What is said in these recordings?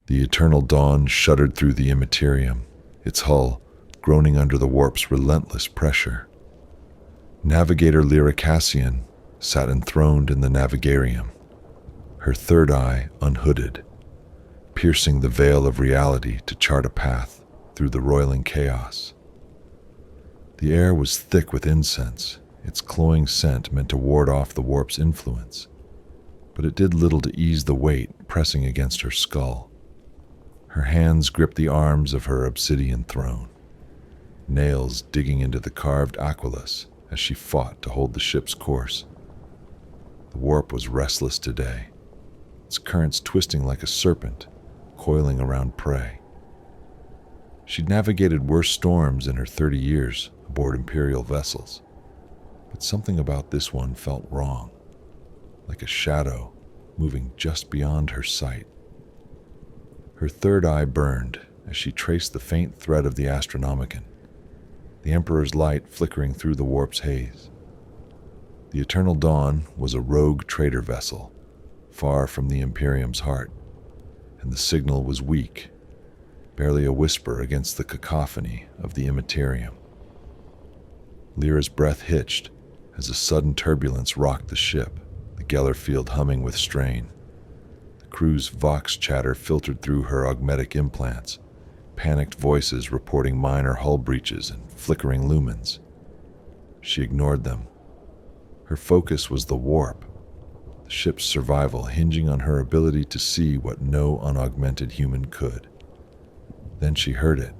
The eternal dawn shuddered through the immaterium, its hull groaning under the warp's relentless pressure. Navigator Lyra Cassian sat enthroned in the navigarium, her third eye unhooded, piercing the veil of reality to chart a path through the roiling chaos. The air was thick with incense, its cloying scent meant to ward off the warp's influence, but it did little to ease the weight pressing against her skull. Her hands gripped the arms of her obsidian throne, nails digging into the carved aquilus as she fought to hold the ship's course. The warp was restless today, its currents twisting like a serpent, coiling around prey. She'd navigated worse storms in her 30 years aboard Imperial vessels, but something about this one felt wrong, like a shadow moving just beyond her sight. Her third eye burned as she traced the faint thread of the Astronomicon, the Emperor's light flickering through the warp's haze. The Eternal Dawn was a rogue trader vessel, far from the Imperium's heart, and the signal was weak, barely a whisper against the cacophony of the Immaterium. Lyra's breath hitched as a sudden turbulence rocked the ship, the Gellerfield humming with strain. The crew's vox chatter filtered through her augmetic implants, panicked voices reporting minor hull breaches and flickering lumens. She ignored them. Her focus was the warp, the ship's survival hinging on her ability to see what no unaugmented human could. Then she heard it.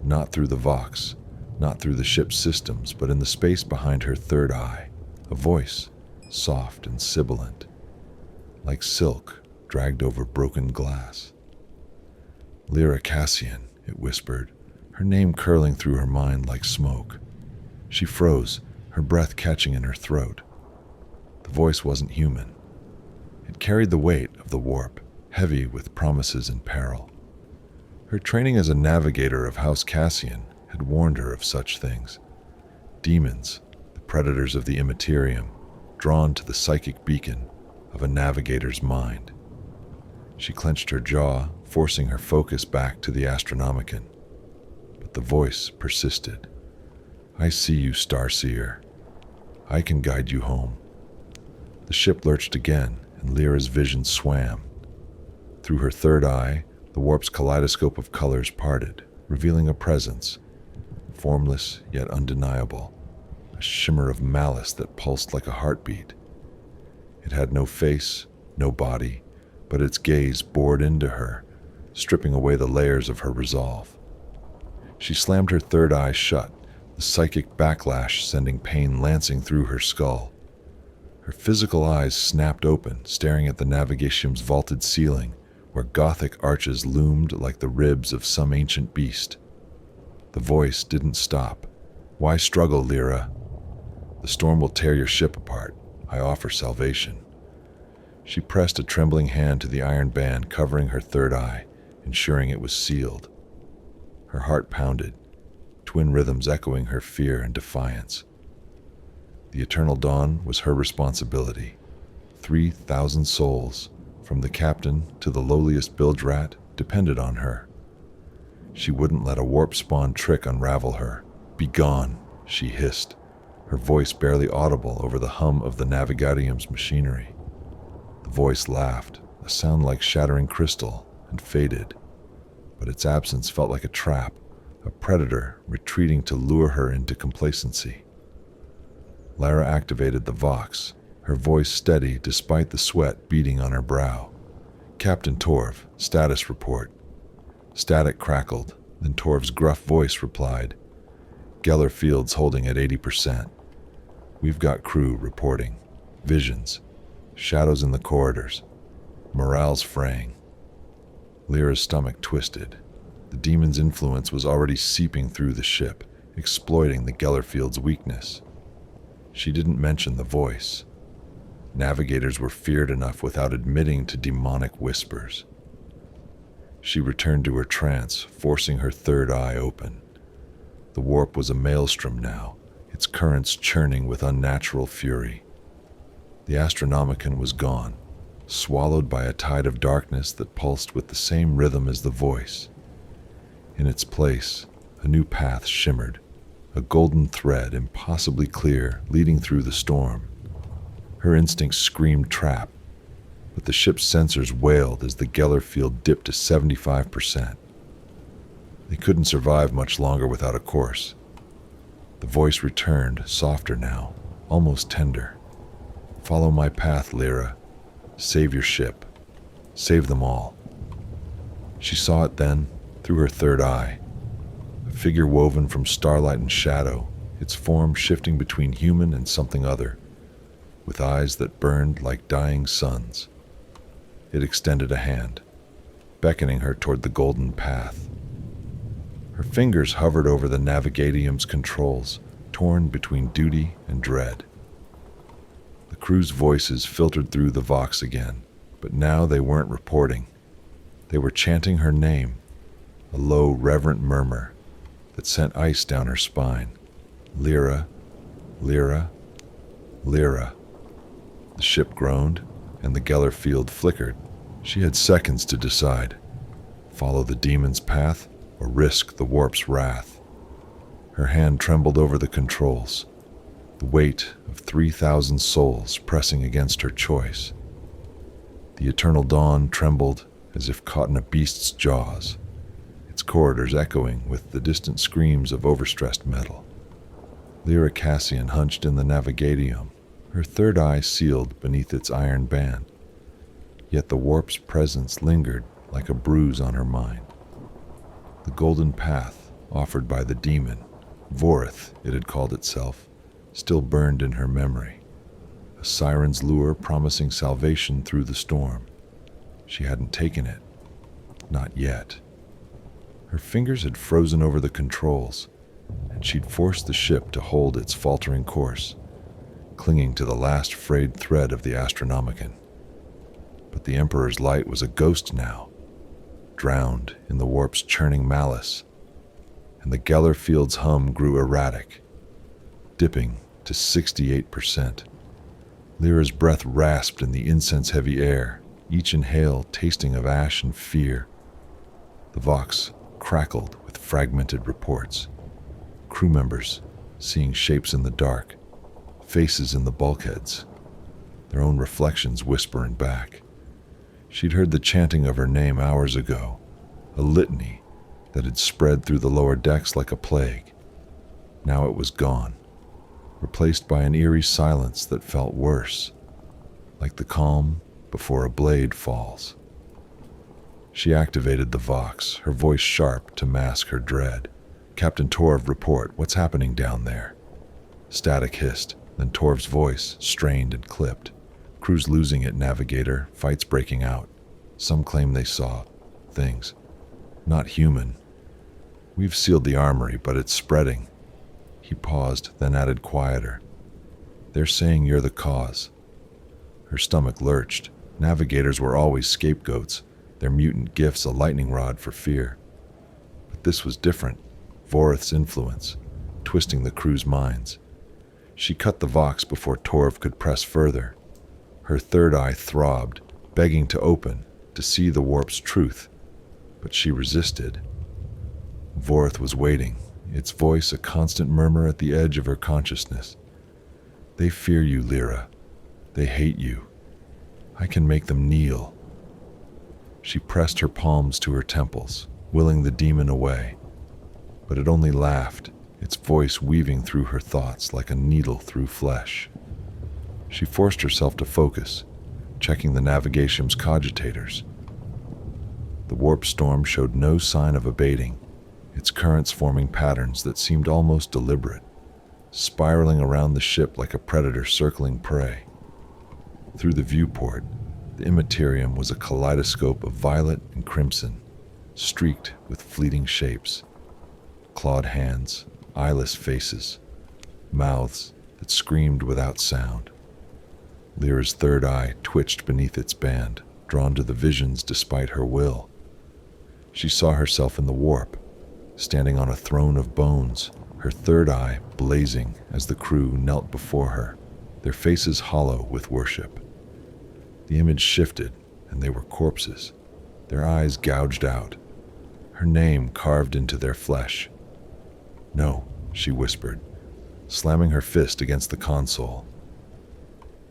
Not through the vox, not through the ship's systems, but in the space behind her third eye, a voice, soft and sibilant, like silk dragged over broken glass. Lyra Cassian, it whispered, her name curling through her mind like smoke. She froze, her breath catching in her throat. The voice wasn't human. It carried the weight of the warp, heavy with promises and peril. Her training as a navigator of House Cassian had warned her of such things. Demons, the predators of the Immaterium, drawn to the psychic beacon of a navigator's mind. She clenched her jaw, forcing her focus back to the Astronomicon. But the voice persisted. "I see you, Starseer. I can guide you home." The ship lurched again, and Lyra's vision swam. Through her third eye, the warp's kaleidoscope of colors parted, revealing a presence, formless yet undeniable, a shimmer of malice that pulsed like a heartbeat. It had no face, no body, but its gaze bored into her, stripping away the layers of her resolve. She slammed her third eye shut, the psychic backlash sending pain lancing through her skull. Her physical eyes snapped open, staring at the Navigation's vaulted ceiling, where Gothic arches loomed like the ribs of some ancient beast. The voice didn't stop. "Why struggle, Lyra? The storm will tear your ship apart. I offer salvation." She pressed a trembling hand to the iron band covering her third eye, ensuring it was sealed. Her heart pounded, twin rhythms echoing her fear and defiance. The Eternal Dawn was her responsibility. 3,000 souls, from the captain to the lowliest bilge rat, depended on her. She wouldn't let a warp-spawn trick unravel her. "Be gone," she hissed, her voice barely audible over the hum of the Navigatium's machinery. The voice laughed, a sound like shattering crystal, and faded, but its absence felt like a trap, a predator retreating to lure her into complacency. Lyra activated the Vox, her voice steady despite the sweat beading on her brow. "Captain Torv, status report." Static crackled, then Torv's gruff voice replied, "Gellerfield's holding at 80%. We've got crew reporting. Visions. Shadows in the corridors. Morale's fraying." Lyra's stomach twisted. The demon's influence was already seeping through the ship, exploiting the Gellerfield's weakness. She didn't mention the voice. Navigators were feared enough without admitting to demonic whispers. She returned to her trance, forcing her third eye open. The warp was a maelstrom now, its currents churning with unnatural fury. The Astronomicon was gone, swallowed by a tide of darkness that pulsed with the same rhythm as the voice. In its place, a new path shimmered, a golden thread impossibly clear leading through the storm. Her instincts screamed trap, but the ship's sensors wailed as the Geller field dipped to 75%. They couldn't survive much longer without a course. The voice returned, softer now, almost tender. "Follow my path, Lyra. Save your ship. Save them all." She saw it then, through her third eye. A figure woven from starlight and shadow, its form shifting between human and something other, with eyes that burned like dying suns. It extended a hand, beckoning her toward the golden path. Her fingers hovered over the Navigatium's controls, torn between duty and dread. The crew's voices filtered through the Vox again, but now they weren't reporting. They were chanting her name, a low, reverent murmur that sent ice down her spine. Lyra, Lyra, Lyra. The ship groaned, and the Geller field flickered. She had seconds to decide. Follow the demon's path or risk the warp's wrath. Her hand trembled over the controls, the weight of 3,000 souls pressing against her choice. The eternal dawn trembled as if caught in a beast's jaws, its corridors echoing with the distant screams of overstressed metal. Lyra Cassian hunched in the Navigatium, her third eye sealed beneath its iron band. Yet the warp's presence lingered like a bruise on her mind. The golden path offered by the demon, Vorith it had called itself, still burned in her memory. A siren's lure promising salvation through the storm. She hadn't taken it. Not yet. Her fingers had frozen over the controls, and she'd forced the ship to hold its faltering course, clinging to the last frayed thread of the Astronomicon. But the Emperor's light was a ghost now, drowned in the warp's churning malice, and the Geller field's hum grew erratic, dipping to 68%. Lyra's breath rasped in the incense-heavy air, each inhale tasting of ash and fear. The Vox crackled with fragmented reports. Crew members seeing shapes in the dark, faces in the bulkheads, their own reflections whispering back. She'd heard the chanting of her name hours ago, a litany that had spread through the lower decks like a plague. Now it was gone, replaced by an eerie silence that felt worse, like the calm before a blade falls. She activated the Vox, her voice sharp to mask her dread. "Captain Torv, report. What's happening down there?" Static hissed, then Torv's voice, strained and clipped. "Crew's losing it, Navigator. Fights breaking out. Some claim they saw things. Not human. We've sealed the armory, but it's spreading." He paused, then added quieter. "They're saying you're the cause." Her stomach lurched. Navigators were always scapegoats, their mutant gifts a lightning rod for fear. But this was different. Vorith's influence, twisting the crew's minds. She cut the Vox before Torv could press further. Her third eye throbbed, begging to open, to see the warp's truth. But she resisted. Vorith was waiting, its voice a constant murmur at the edge of her consciousness. "They fear you, Lyra. They hate you. I can make them kneel." She pressed her palms to her temples, willing the demon away. But it only laughed, its voice weaving through her thoughts like a needle through flesh. She forced herself to focus, checking the Navigation's cogitators. The warp storm showed no sign of abating, its currents forming patterns that seemed almost deliberate, spiraling around the ship like a predator circling prey. Through the viewport, the Immaterium was a kaleidoscope of violet and crimson, streaked with fleeting shapes. Clawed hands, eyeless faces, mouths that screamed without sound. Lyra's third eye twitched beneath its band, drawn to the visions despite her will. She saw herself in the warp, standing on a throne of bones, her third eye blazing as the crew knelt before her, their faces hollow with worship. The image shifted, and they were corpses, their eyes gouged out, her name carved into their flesh. "No," she whispered, slamming her fist against the console.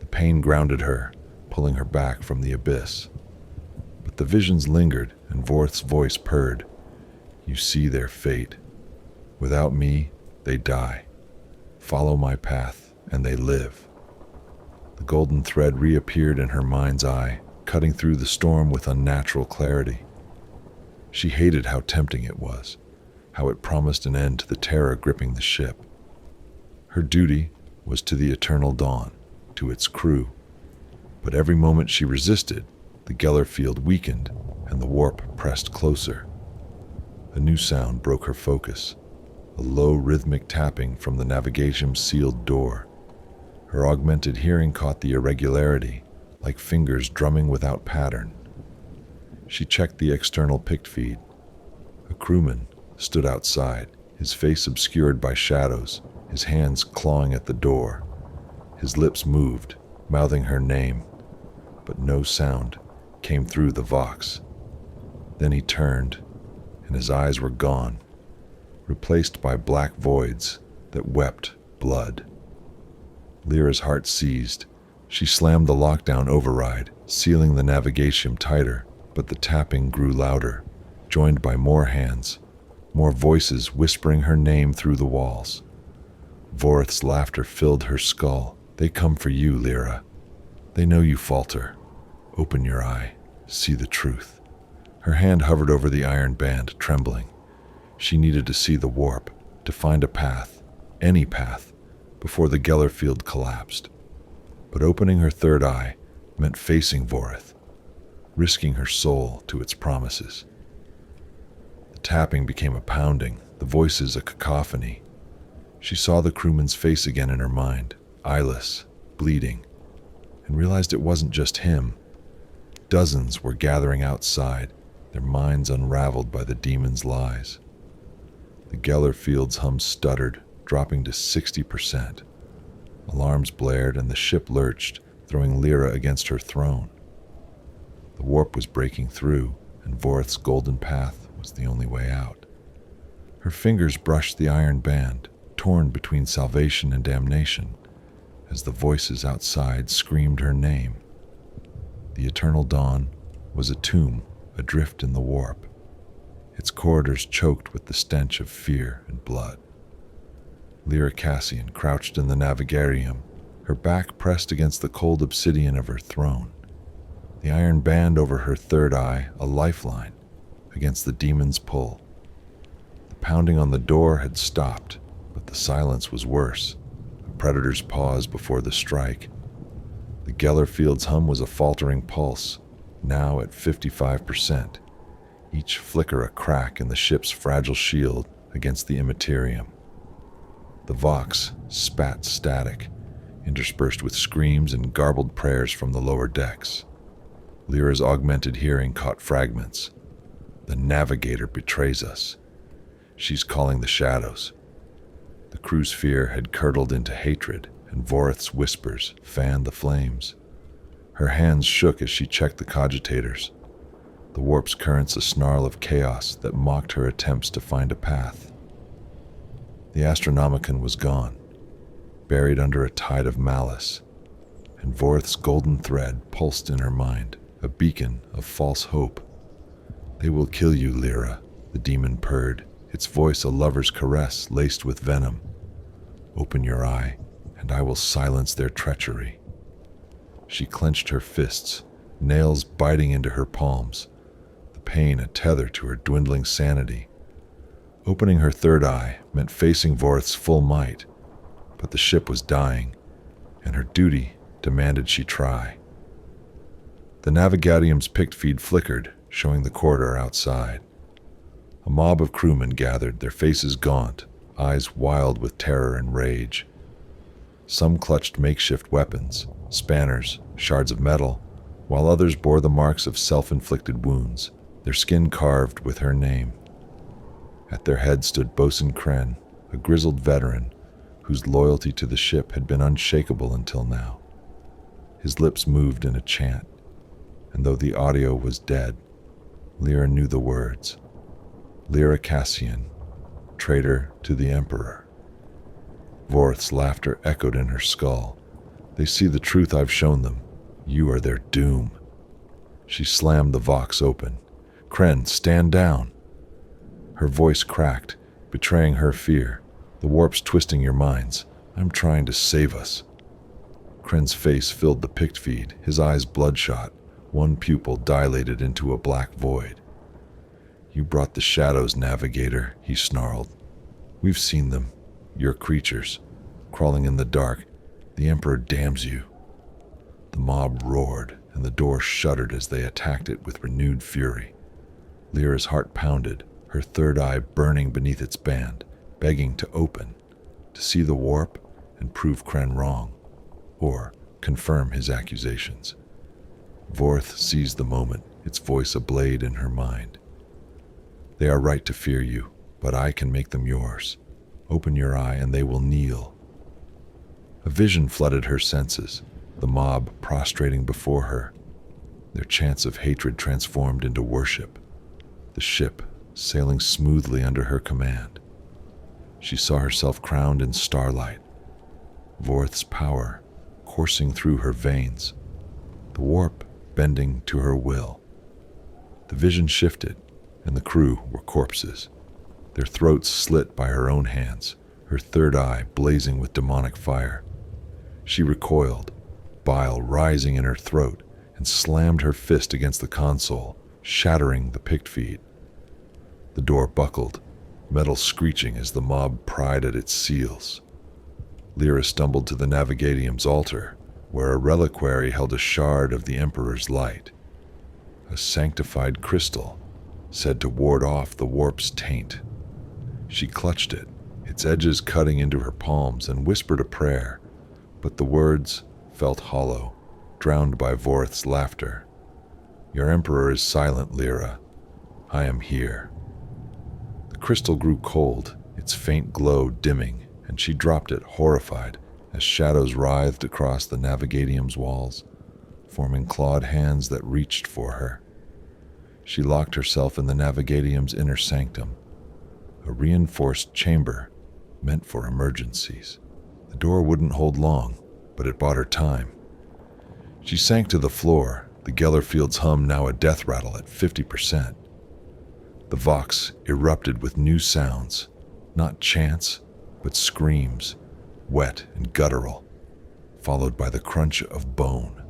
The pain grounded her, pulling her back from the abyss. But the visions lingered, and Vorth's voice purred. "You see their fate. Without me, they die. Follow my path, and they live." The golden thread reappeared in her mind's eye, cutting through the storm with unnatural clarity. She hated how tempting it was, how it promised an end to the terror gripping the ship. Her duty was to the eternal dawn, to its crew. But every moment she resisted, the Geller field weakened, and the warp pressed closer. A new sound broke her focus, a low rhythmic tapping from the navigation's sealed door. Her augmented hearing caught the irregularity, like fingers drumming without pattern. She checked the external pict feed. A crewman stood outside, his face obscured by shadows, his hands clawing at the door. His lips moved, mouthing her name, but no sound came through the vox. Then he turned, and his eyes were gone, replaced by black voids that wept blood. Lyra's heart seized. She slammed the lockdown override, sealing the navigation tighter, but the tapping grew louder, joined by more hands, more voices whispering her name through the walls. Vorth's laughter filled her skull. "They come for you, Lyra. They know you falter. Open your eye. See the truth." Her hand hovered over the iron band, trembling. She needed to see the warp, to find a path, any path, before the Geller field collapsed. But opening her third eye meant facing Vorth, risking her soul to its promises. The tapping became a pounding, the voices a cacophony. She saw the crewman's face again in her mind, eyeless, bleeding, and realized it wasn't just him. Dozens were gathering outside, their minds unraveled by the demon's lies. The Geller field's hum stuttered, dropping to 60%. Alarms blared and the ship lurched, throwing Lyra against her throne. The warp was breaking through, and Vorth's golden path was the only way out. Her fingers brushed the iron band, torn between salvation and damnation, as the voices outside screamed her name. The eternal dawn was a tomb adrift in the warp, its corridors choked with the stench of fear and blood. Lyra Cassian crouched in the navigarium, her back pressed against the cold obsidian of her throne, the iron band over her third eye a lifeline against the demon's pull. The pounding on the door had stopped, but the silence was worse, a predator's pause before the strike. The Geller field's hum was a faltering pulse, now at 55%, each flicker a crack in the ship's fragile shield against the immaterium. The vox spat static, interspersed with screams and garbled prayers from the lower decks. Lyra's augmented hearing caught fragments. "The navigator betrays us. She's calling the shadows." The crew's fear had curdled into hatred, and Vorth's whispers fanned the flames. Her hands shook as she checked the cogitators, the warp's currents a snarl of chaos that mocked her attempts to find a path. The Astronomicon was gone, buried under a tide of malice, and Vorth's golden thread pulsed in her mind, a beacon of false hope. "They will kill you, Lyra," the demon purred, its voice a lover's caress laced with venom. "Open your eye, and I will silence their treachery." She clenched her fists, nails biting into her palms, the pain a tether to her dwindling sanity. Opening her third eye meant facing Vorth's full might, but the ship was dying, and her duty demanded she try. The navigatium's pict feed flickered, showing the corridor outside. A mob of crewmen gathered, their faces gaunt, eyes wild with terror and rage. Some clutched makeshift weapons, spanners, shards of metal, while others bore the marks of self-inflicted wounds, their skin carved with her name. At their head stood Bosun Kren, a grizzled veteran whose loyalty to the ship had been unshakable until now. His lips moved in a chant, and though the audio was dead, Lyra knew the words. Lyra Cassian, traitor to the Emperor. Vorth's laughter echoed in her skull. They see the truth I've shown them. You are their doom. She slammed the Vox open. Kren, stand down. Her voice cracked, betraying her fear. The warp's twisting your minds. I'm trying to save us. Kren's face filled the pict feed, his eyes bloodshot, one pupil dilated into a black void. You brought the shadows, Navigator, he snarled. We've seen them, your creatures, crawling in the dark. The Emperor damns you. The mob roared, and the door shuddered as they attacked it with renewed fury. Lyra's heart pounded, her third eye burning beneath its band, begging to open, to see the warp and prove Kren wrong, or confirm his accusations. Vorth seized the moment, its voice ablaze in her mind. They are right to fear you, but I can make them yours. Open your eye and they will kneel. A vision flooded her senses, the mob prostrating before her, their chants of hatred transformed into worship, the ship sailing smoothly under her command. She saw herself crowned in starlight, Vorth's power coursing through her veins, the warp bending to her will. The vision shifted, and the crew were corpses, their throats slit by her own hands, her third eye blazing with demonic fire. She recoiled, bile rising in her throat, and slammed her fist against the console, shattering the pict feed. The door buckled, metal screeching as the mob pried at its seals. Lyra stumbled to the Navigatium's altar, where a reliquary held a shard of the Emperor's light, a sanctified crystal said to ward off the warp's taint. She clutched it, its edges cutting into her palms, and whispered a prayer, but the words felt hollow, drowned by Vorth's laughter. Your Emperor is silent, Lyra. I am here. The crystal grew cold, its faint glow dimming, and she dropped it, horrified, as shadows writhed across the Navigatium's walls, forming clawed hands that reached for her. She locked herself in the Navigatium's inner sanctum, a reinforced chamber meant for emergencies. The door wouldn't hold long, but it bought her time. She sank to the floor, the Gellerfield's hum now a death rattle at 50%. The Vox erupted with new sounds, not chants, but screams, wet and guttural, followed by the crunch of bone.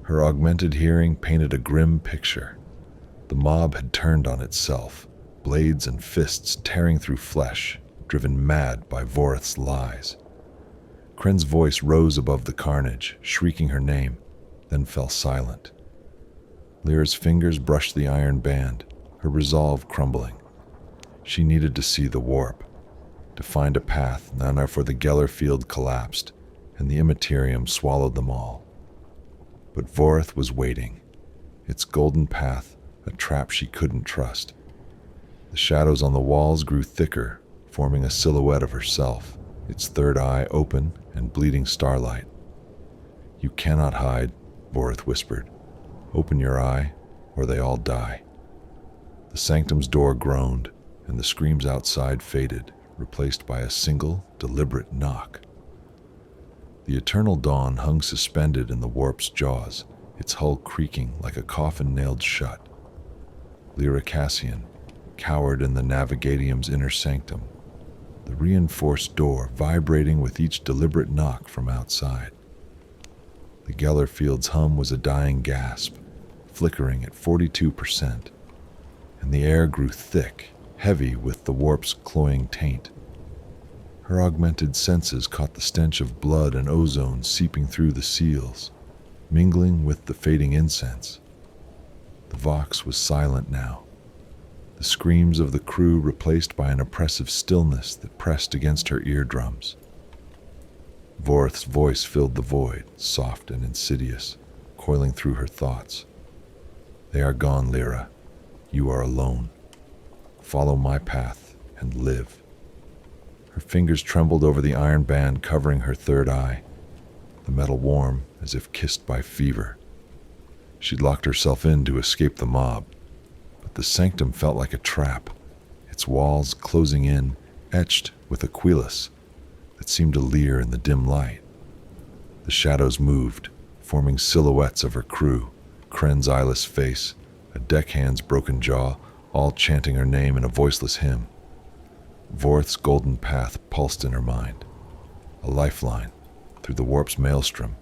Her augmented hearing painted a grim picture. The mob had turned on itself, blades and fists tearing through flesh, driven mad by Vorth's lies. Kren's voice rose above the carnage, shrieking her name, then fell silent. Lyra's fingers brushed the iron band, her resolve crumbling. She needed to see the warp, to find a path now for the Gellerfield collapsed, and the Immaterium swallowed them all. But Vorth was waiting, its golden path a trap she couldn't trust. The shadows on the walls grew thicker, forming a silhouette of herself, its third eye open and bleeding starlight. You cannot hide, Vorth whispered. Open your eye, or they all die. The sanctum's door groaned, and the screams outside faded, replaced by a single, deliberate knock. The eternal dawn hung suspended in the warp's jaws, its hull creaking like a coffin nailed shut. Lyra Cassian cowered in the Navigatium's inner sanctum, the reinforced door vibrating with each deliberate knock from outside. The Gellerfield's hum was a dying gasp, flickering at 42%, and the air grew thick, heavy with the warp's cloying taint. Her augmented senses caught the stench of blood and ozone seeping through the seals, mingling with the fading incense. The Vox was silent now, the screams of the crew replaced by an oppressive stillness that pressed against her eardrums. Vorth's voice filled the void, soft and insidious, coiling through her thoughts. They are gone, Lyra. You are alone. Follow my path and live. Her fingers trembled over the iron band covering her third eye, the metal warm as if kissed by fever. She'd locked herself in to escape the mob, but the sanctum felt like a trap, its walls closing in, etched with aquilas that seemed to leer in the dim light. The shadows moved, forming silhouettes of her crew, Kren's eyeless face, a deckhand's broken jaw, all chanting her name in a voiceless hymn. Vorth's golden path pulsed in her mind, a lifeline through the warp's maelstrom,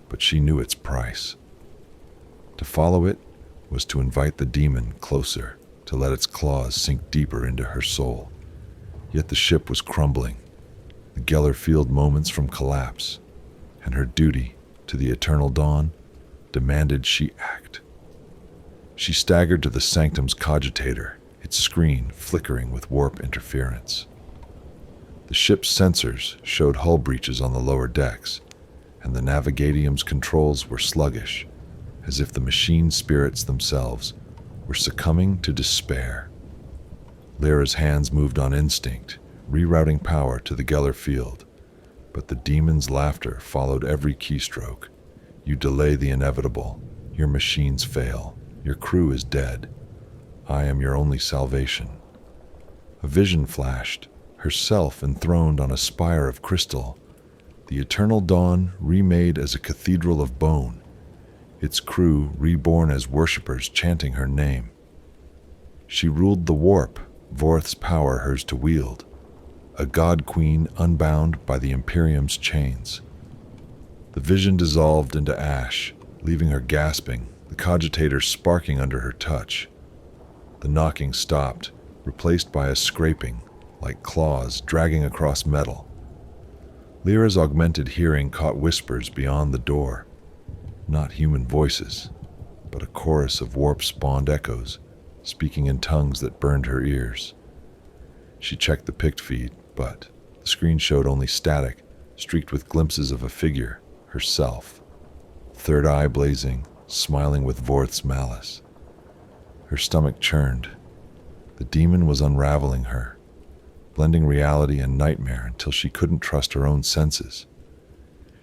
but she knew its price. To follow it was to invite the demon closer, to let its claws sink deeper into her soul. Yet the ship was crumbling, the Geller Field moments from collapse, and her duty to the eternal dawn demanded she act. She staggered to the sanctum's cogitator, its screen flickering with warp interference. The ship's sensors showed hull breaches on the lower decks, and the Navigatium's controls were sluggish, as if the machine spirits themselves were succumbing to despair. Lyra's hands moved on instinct, rerouting power to the Geller Field, but the demon's laughter followed every keystroke. You delay the inevitable, your machines fail, your crew is dead. I am your only salvation. A vision flashed, herself enthroned on a spire of crystal, the eternal dawn remade as a cathedral of bone, its crew reborn as worshippers chanting her name. She ruled the warp, Vorth's power hers to wield, a god queen unbound by the Imperium's chains. The vision dissolved into ash, leaving her gasping, the cogitator sparking under her touch. The knocking stopped, replaced by a scraping, like claws dragging across metal. Lyra's augmented hearing caught whispers beyond the door, not human voices, but a chorus of warp-spawned echoes, speaking in tongues that burned her ears. She checked the pict feed, but the screen showed only static, streaked with glimpses of a figure, herself, third eye blazing, smiling with Vorth's malice. Her stomach churned. The demon was unraveling her, blending reality and nightmare until she couldn't trust her own senses.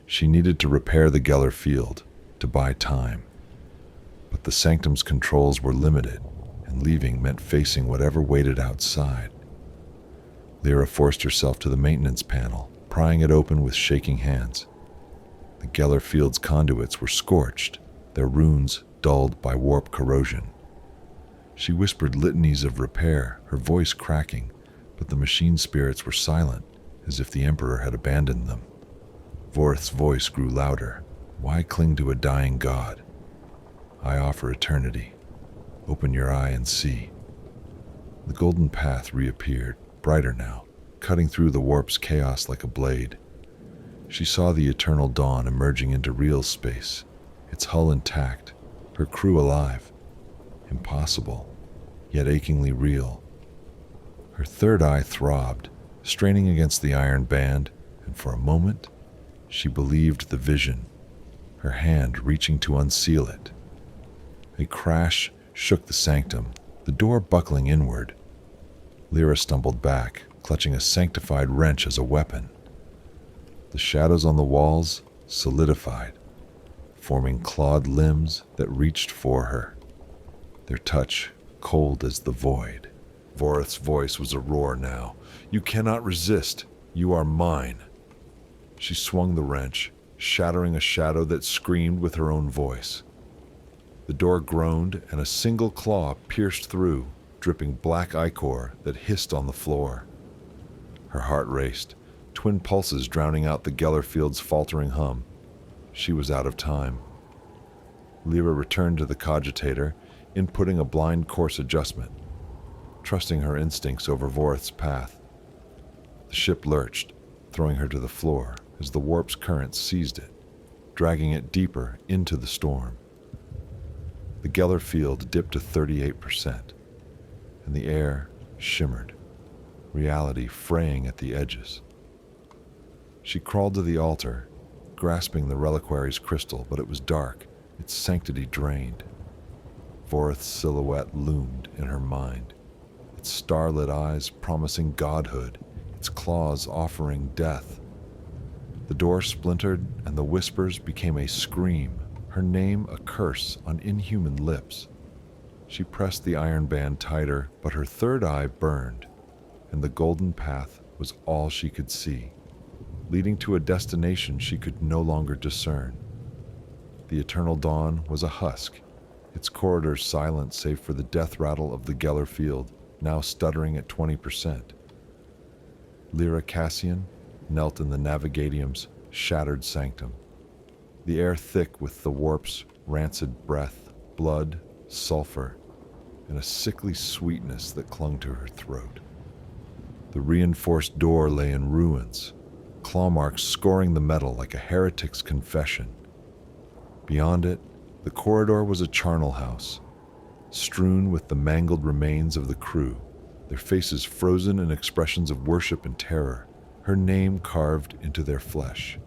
She needed to repair the Geller Field, to buy time. But the sanctum's controls were limited, and leaving meant facing whatever waited outside. Lyra forced herself to the maintenance panel, prying it open with shaking hands. The Geller Field's conduits were scorched, their runes dulled by warp corrosion. She whispered litanies of repair, her voice cracking, but the machine spirits were silent, as if the Emperor had abandoned them. Vorth's voice grew louder. Why cling to a dying god? I offer eternity. Open your eye and see. The golden path reappeared, brighter now, cutting through the warp's chaos like a blade. She saw the eternal dawn emerging into real space, its hull intact, her crew alive. Impossible, yet achingly real. Her third eye throbbed, straining against the iron band, and for a moment, she believed the vision, her hand reaching to unseal it. A crash shook the sanctum, the door buckling inward. Lyra stumbled back, clutching a sanctified wrench as a weapon. The shadows on the walls solidified, forming clawed limbs that reached for her, their touch cold as the void. Vorth's voice was a roar now. You cannot resist. You are mine. She swung the wrench, shattering a shadow that screamed with her own voice. The door groaned, and a single claw pierced through, dripping black ichor that hissed on the floor. Her heart raced, twin pulses drowning out the Geller Field's faltering hum. She was out of time. Lyra returned to the cogitator, inputting a blind course adjustment, trusting her instincts over Vorth's path. The ship lurched, throwing her to the floor as the warp's currents seized it, dragging it deeper into the storm. The Geller Field dipped to 38%, and the air shimmered, reality fraying at the edges. She crawled to the altar, grasping the reliquary's crystal, but it was dark, its sanctity drained. Vorth's silhouette loomed in her mind, its starlit eyes promising godhood, its claws offering death. The door splintered, and the whispers became a scream, her name a curse on inhuman lips. She pressed the iron band tighter, but her third eye burned, and the golden path was all she could see, leading to a destination she could no longer discern. The eternal dawn was a husk, its corridors silent save for the death rattle of the Geller field, now stuttering at 20%. Lyra Cassian knelt in the Navigatium's shattered sanctum, the air thick with the warp's rancid breath, blood, sulfur, and a sickly sweetness that clung to her throat. The reinforced door lay in ruins, claw marks scoring the metal like a heretic's confession. Beyond it, the corridor was a charnel house, strewn with the mangled remains of the crew, their faces frozen in expressions of worship and terror, her name carved into their flesh.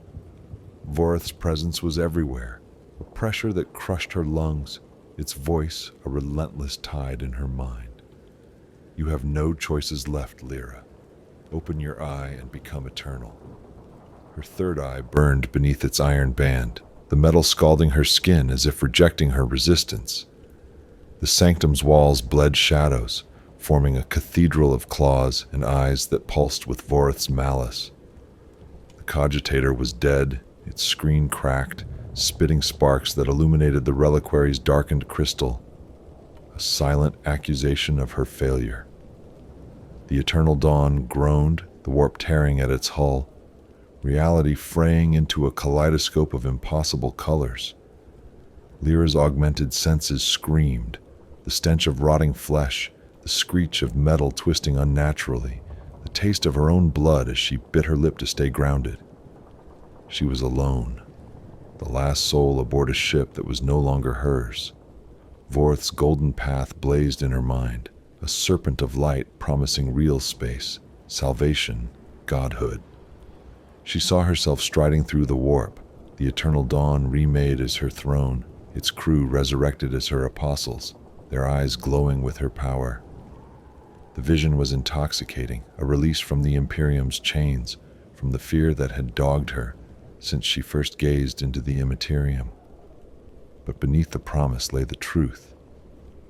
Voreth's presence was everywhere, a pressure that crushed her lungs, its voice a relentless tide in her mind. You have no choices left, Lyra. Open your eye and become eternal. Her third eye burned beneath its iron band, the metal scalding her skin as if rejecting her resistance. The sanctum's walls bled shadows, forming a cathedral of claws and eyes that pulsed with Voreth's malice. The cogitator was dead, its screen cracked, spitting sparks that illuminated the reliquary's darkened crystal, a silent accusation of her failure. The eternal dawn groaned, the warp tearing at its hull, reality fraying into a kaleidoscope of impossible colors. Lyra's augmented senses screamed, the stench of rotting flesh, the screech of metal twisting unnaturally, the taste of her own blood as she bit her lip to stay grounded. She was alone, the last soul aboard a ship that was no longer hers. Voreth's golden path blazed in her mind, a serpent of light promising real space, salvation, godhood. She saw herself striding through the warp, the eternal dawn remade as her throne, its crew resurrected as her apostles, their eyes glowing with her power. The vision was intoxicating, a release from the Imperium's chains, from the fear that had dogged her since she first gazed into the immaterium. But beneath the promise lay the truth.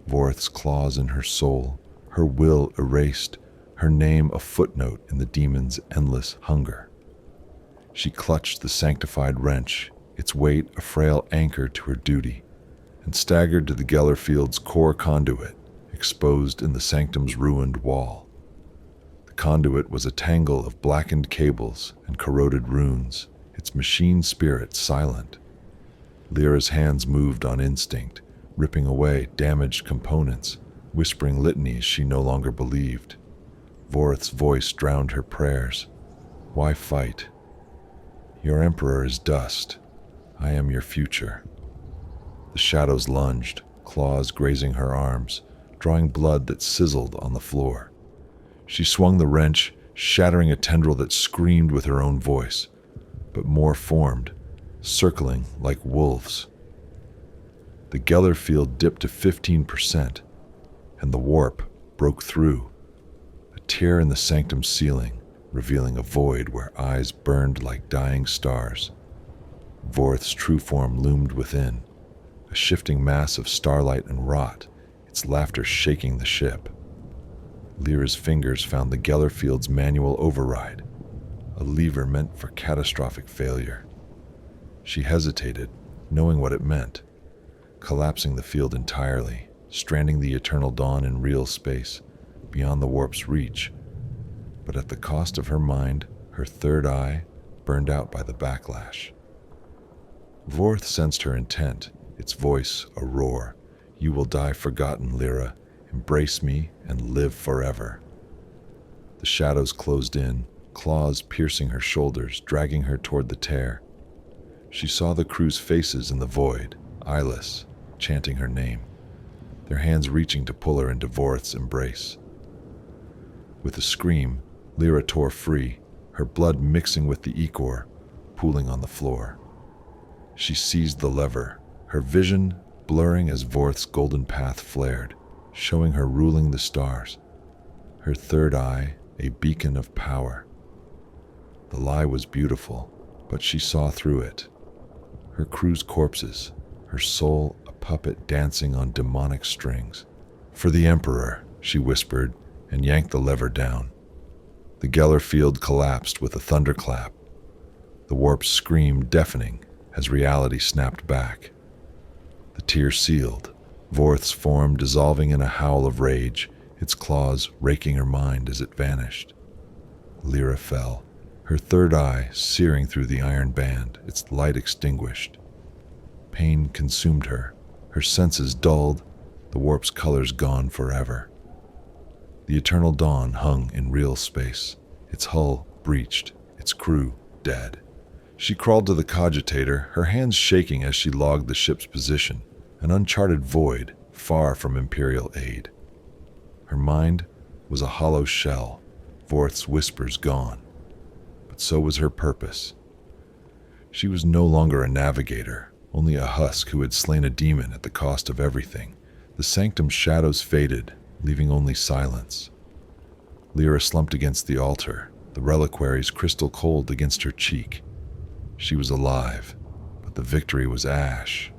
Voreth's claws in her soul, her will erased, her name a footnote in the demon's endless hunger. She clutched the sanctified wrench, its weight a frail anchor to her duty, and staggered to the Geller field's core conduit, exposed in the sanctum's ruined wall. The conduit was a tangle of blackened cables and corroded runes, its machine spirit silent. Lyra's hands moved on instinct, ripping away damaged components, whispering litanies she no longer believed. Voreth's voice drowned her prayers. Why fight? Your emperor is dust. I am your future. The shadows lunged, claws grazing her arms, drawing blood that sizzled on the floor. She swung the wrench, shattering a tendril that screamed with her own voice, but more formed, circling like wolves. The Geller field dipped to 15%, and the warp broke through, a tear in the sanctum's ceiling, revealing a void where eyes burned like dying stars. Voreth's true form loomed within, a shifting mass of starlight and rot, its laughter shaking the ship. Lyra's fingers found the Geller field's manual override, a lever meant for catastrophic failure. She hesitated, knowing what it meant, collapsing the field entirely, stranding the eternal dawn in real space, beyond the warp's reach. But at the cost of her mind, her third eye burned out by the backlash. Voreth sensed her intent, its voice a roar. You will die forgotten, Lyra. Embrace me and live forever. The shadows closed in, claws piercing her shoulders, dragging her toward the tear. She saw the crew's faces in the void, eyeless, chanting her name, their hands reaching to pull her into Voreth's embrace. With a scream, Lyra tore free, her blood mixing with the ichor, pooling on the floor. She seized the lever, her vision blurring as Voreth's golden path flared, showing her ruling the stars, her third eye a beacon of power. The lie was beautiful, but she saw through it. Her crew's corpses, her soul a puppet dancing on demonic strings. "For the Emperor," she whispered, and yanked the lever down. The Geller field collapsed with a thunderclap. The warp's scream deafening as reality snapped back. The tear sealed, Vorth's form dissolving in a howl of rage, its claws raking her mind as it vanished. Lyra fell, her third eye searing through the iron band, its light extinguished. Pain consumed her, her senses dulled, the warp's colors gone forever. The eternal dawn hung in real space, its hull breached, its crew dead. She crawled to the cogitator, her hands shaking as she logged the ship's position, an uncharted void far from Imperial aid. Her mind was a hollow shell, Vorth's whispers gone. But so was her purpose. She was no longer a navigator, only a husk who had slain a demon at the cost of everything. The sanctum's shadows faded, leaving only silence. Lyra slumped against the altar, the reliquaries crystal cold against her cheek. She was alive, but the victory was ash.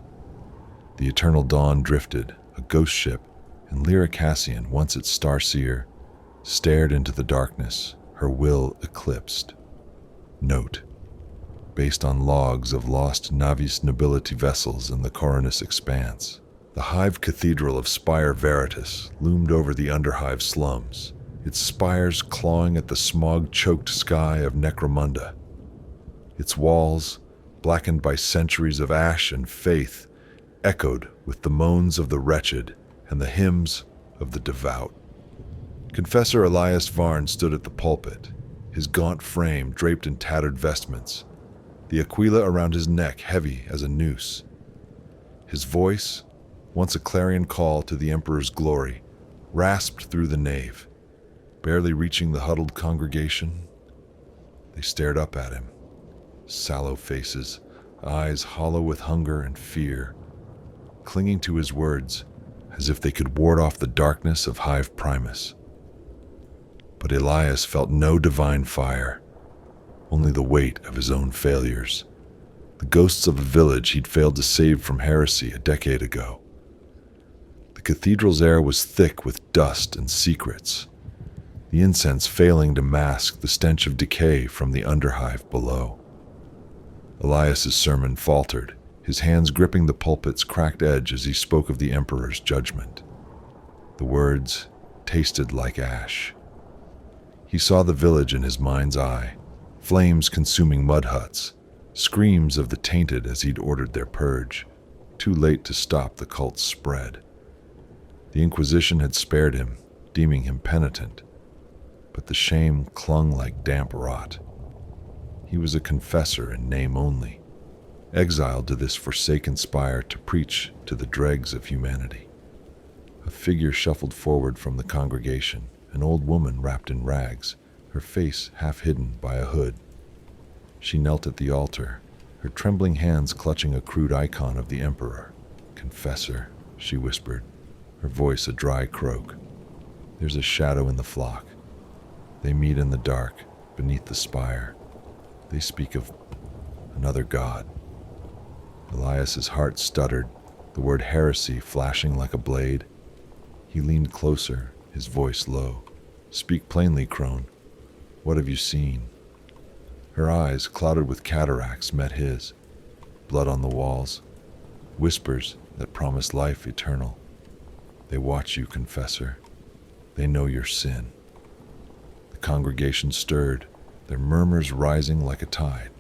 The eternal dawn drifted, a ghost ship, and Lyra Cassian, once its starseer, stared into the darkness, her will eclipsed. Note: based on logs of lost Navis nobility vessels in the Coronus expanse. The Hive Cathedral of Spire Veritas loomed over the Underhive slums, its spires clawing at the smog-choked sky of Necromunda. Its walls, blackened by centuries of ash and faith, echoed with the moans of the wretched and the hymns of the devout. Confessor Elias Varn stood at the pulpit, his gaunt frame draped in tattered vestments, the aquila around his neck heavy as a noose. His voice, once a clarion call to the Emperor's glory, rasped through the nave. Barely reaching the huddled congregation, they stared up at him, sallow faces, eyes hollow with hunger and fear, clinging to his words as if they could ward off the darkness of Hive Primus. But Elias felt no divine fire, only the weight of his own failures, the ghosts of a village he'd failed to save from heresy a decade ago. The cathedral's air was thick with dust and secrets, the incense failing to mask the stench of decay from the underhive below. Elias's sermon faltered, his hands gripping the pulpit's cracked edge as he spoke of the Emperor's judgment. The words tasted like ash. He saw the village in his mind's eye, flames consuming mud huts, screams of the tainted as he'd ordered their purge, too late to stop the cult's spread. The Inquisition had spared him, deeming him penitent, but the shame clung like damp rot. He was a confessor in name only, exiled to this forsaken spire to preach to the dregs of humanity. A figure shuffled forward from the congregation, an old woman wrapped in rags, her face half hidden by a hood. She knelt at the altar, her trembling hands clutching a crude icon of the Emperor. "Confessor," she whispered, her voice a dry croak. "There's a shadow in the flock. They meet in the dark, beneath the spire. They speak of another god." Elias's heart stuttered, the word heresy flashing like a blade. He leaned closer, his voice low. "Speak plainly, crone. What have you seen?" Her eyes, clouded with cataracts, met his. Blood on the walls, whispers that promise life eternal. "They watch you, confessor. They know your sin." The congregation stirred, their murmurs rising like a tide.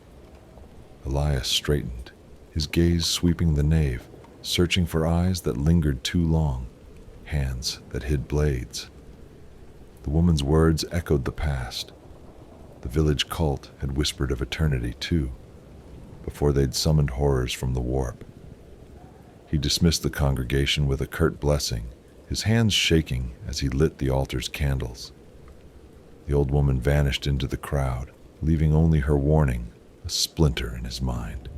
Elias straightened, his gaze sweeping the nave, searching for eyes that lingered too long, hands that hid blades. The woman's words echoed the past. The village cult had whispered of eternity too, before they'd summoned horrors from the warp. He dismissed the congregation with a curt blessing, his hands shaking as he lit the altar's candles. The old woman vanished into the crowd, leaving only her warning, a splinter in his mind.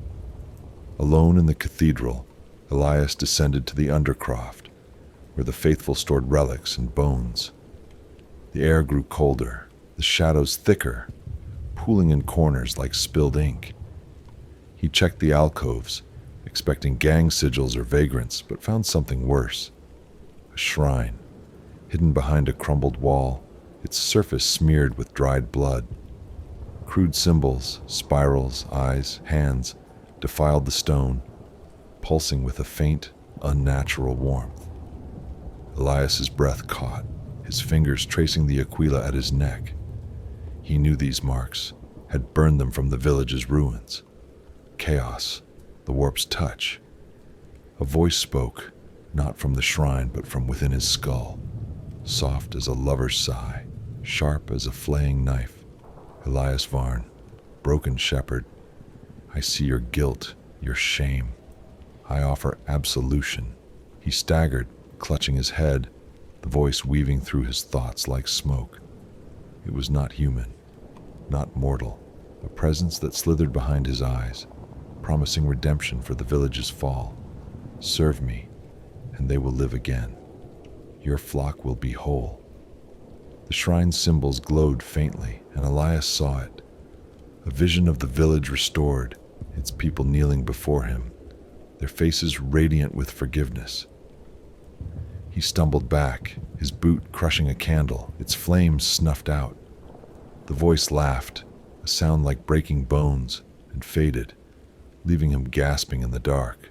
Alone in the cathedral, Elias descended to the undercroft, where the faithful stored relics and bones. The air grew colder, the shadows thicker, pooling in corners like spilled ink. He checked the alcoves, expecting gang sigils or vagrants, but found something worse. A shrine, hidden behind a crumbled wall, its surface smeared with dried blood. Crude symbols, spirals, eyes, hands, defiled the stone, pulsing with a faint, unnatural warmth. Elias's breath caught, his fingers tracing the aquila at his neck. He knew these marks, had burned them from the village's ruins. Chaos, the warp's touch. A voice spoke, not from the shrine, but from within his skull, soft as a lover's sigh, sharp as a flaying knife. Elias Varn, broken shepherd, I see your guilt, your shame. I offer absolution. He staggered, clutching his head, the voice weaving through his thoughts like smoke. It was not human, not mortal, a presence that slithered behind his eyes, promising redemption for the village's fall. Serve me, and they will live again. Your flock will be whole. The shrine's symbols glowed faintly, and Elias saw it. A vision of the village restored, its people kneeling before him, their faces radiant with forgiveness. He stumbled back, his boot crushing a candle, its flames snuffed out. The voice laughed, a sound like breaking bones, and faded, leaving him gasping in the dark.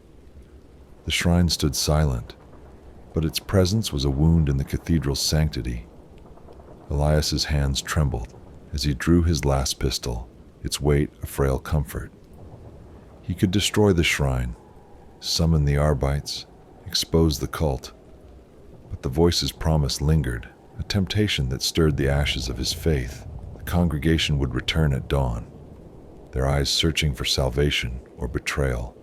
The shrine stood silent, but its presence was a wound in the cathedral's sanctity. Elias's hands trembled as he drew his last pistol, its weight a frail comfort. He could destroy the shrine, summon the Arbites, expose the cult, but the voice's promise lingered, a temptation that stirred the ashes of his faith. The congregation would return at dawn, their eyes searching for salvation or betrayal.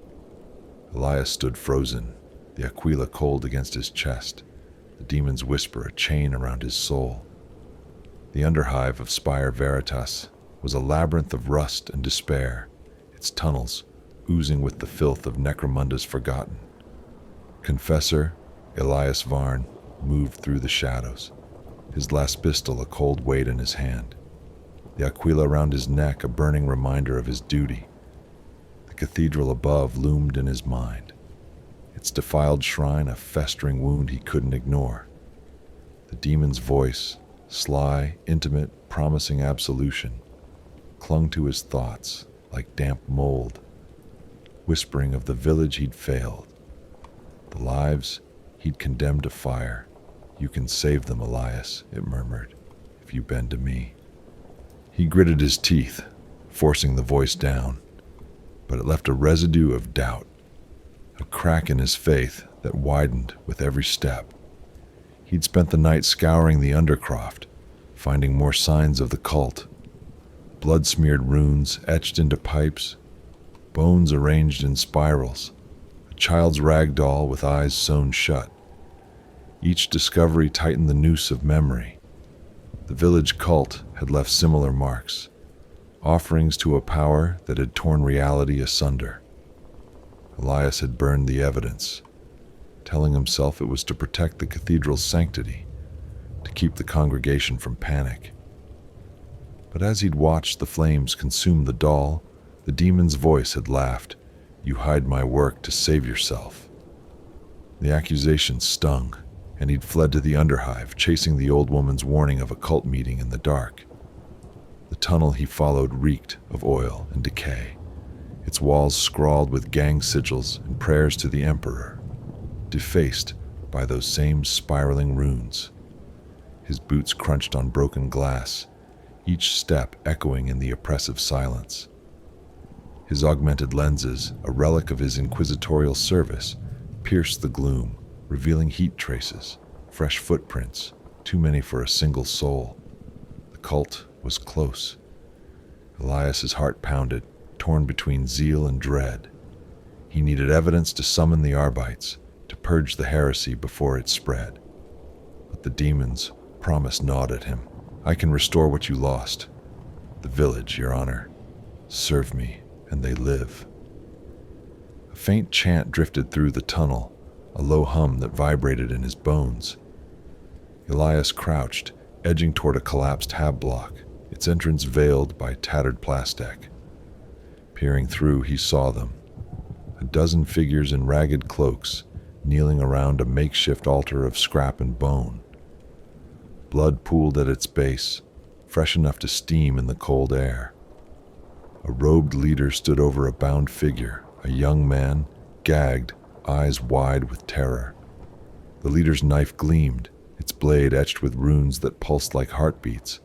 Elias stood frozen, the aquila cold against his chest, the demon's whisper a chain around his soul. The underhive of Spire Veritas was a labyrinth of rust and despair, its tunnels oozing with the filth of Necromunda's forgotten. Confessor Elias Varn moved through the shadows, his last pistol a cold weight in his hand, the aquila around his neck a burning reminder of his duty. The cathedral above loomed in his mind, its defiled shrine a festering wound he couldn't ignore. The demon's voice, sly, intimate, promising absolution, clung to his thoughts like damp mold, whispering of the village he'd failed, the lives he'd condemned to fire. You can save them, Elias, it murmured, if you bend to me. He gritted his teeth, forcing the voice down, but it left a residue of doubt, a crack in his faith that widened with every step. He'd spent the night scouring the Undercroft, finding more signs of the cult. Blood-smeared runes etched into pipes, bones arranged in spirals, a child's rag doll with eyes sewn shut. Each discovery tightened the noose of memory. The village cult had left similar marks, offerings to a power that had torn reality asunder. Elias had burned the evidence, telling himself it was to protect the cathedral's sanctity, to keep the congregation from panic. But as he'd watched the flames consume the doll, the demon's voice had laughed, "You hide my work to save yourself." The accusation stung, and he'd fled to the underhive, chasing the old woman's warning of a cult meeting in the dark. The tunnel he followed reeked of oil and decay, its walls scrawled with gang sigils and prayers to the Emperor, defaced by those same spiraling runes. His boots crunched on broken glass, each step echoing in the oppressive silence. His augmented lenses, a relic of his inquisitorial service, pierced the gloom, revealing heat traces, fresh footprints, too many for a single soul. The cult was close. Elias's heart pounded, torn between zeal and dread. He needed evidence to summon the Arbites, to purge the heresy before it spread. But the demon's promise gnawed at him. "I can restore what you lost. The village, Your Honor. Serve me, and they live." A faint chant drifted through the tunnel, a low hum that vibrated in his bones. Elias crouched, edging toward a collapsed hab block, its entrance veiled by tattered plastic. Peering through, he saw them. A dozen figures in ragged cloaks, kneeling around a makeshift altar of scrap and bone. Blood pooled at its base, fresh enough to steam in the cold air. A robed leader stood over a bound figure, a young man, gagged, eyes wide with terror. The leader's knife gleamed, its blade etched with runes that pulsed like heartbeats.